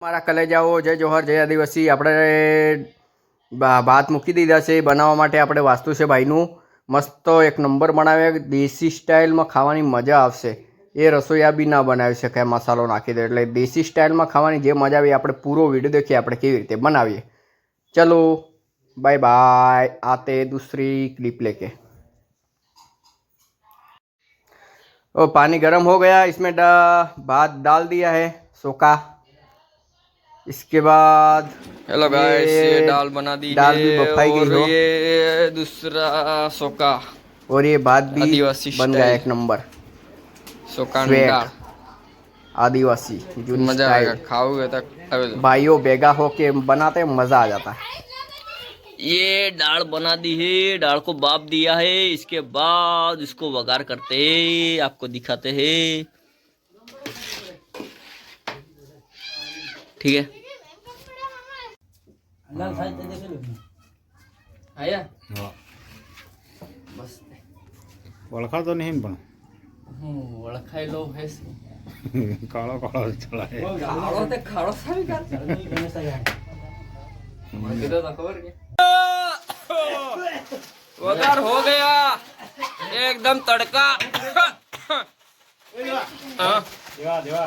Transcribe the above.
મારા કલેજાઓ જય જોહર જય આદિવાસી આપણે ભાત મૂકી દીધા છે બનાવવા માટે આપણે વાસ્તુ છે ભાઈનું મસ્ત એક નંબર બનાવ્યા દેશી સ્ટાઇલમાં ખાવાની મજા આવશે એ રસોઈયા બી ના બનાવી શકે મસાલો નાખી દે એટલે દેશી સ્ટાઇલમાં ખાવાની જે મજા આવી આપણે પૂરો વિડીયો देखिए આપણે કેવી રીતે બનાવીએ चलो बाय बाय आते दूसरी क्लिप लेके और पानी गर्म हो गया इसमें भात डाल दिया है सोका इसके बाद हेलो गाइस ये दाल बना दी दाल है भी बफाई और गई हो ये दूसरा सोका और ये भात भी आदिवासी बन गया एक नंबर सोका स्वेग दाल आदिवासी जूनी मजा आएगा स्टाइल खाओगे तो भाइयों बेगा होके बनाते मजा आ जाता है। ये दाल बना दी है, दाल को बाप दिया है, इसके बाद इसको वगार करते हैं, आपको दिखाते हैं। ठीक है आया बस ઓળખા તો નહીં પણ ઓળખાઈ લો હે કાળો કાળો ચલાય ખાડો તે ખાડો સારી કર કીધો તો ખબર કે वगार हो गया एकदम तड़का દેવા દેવા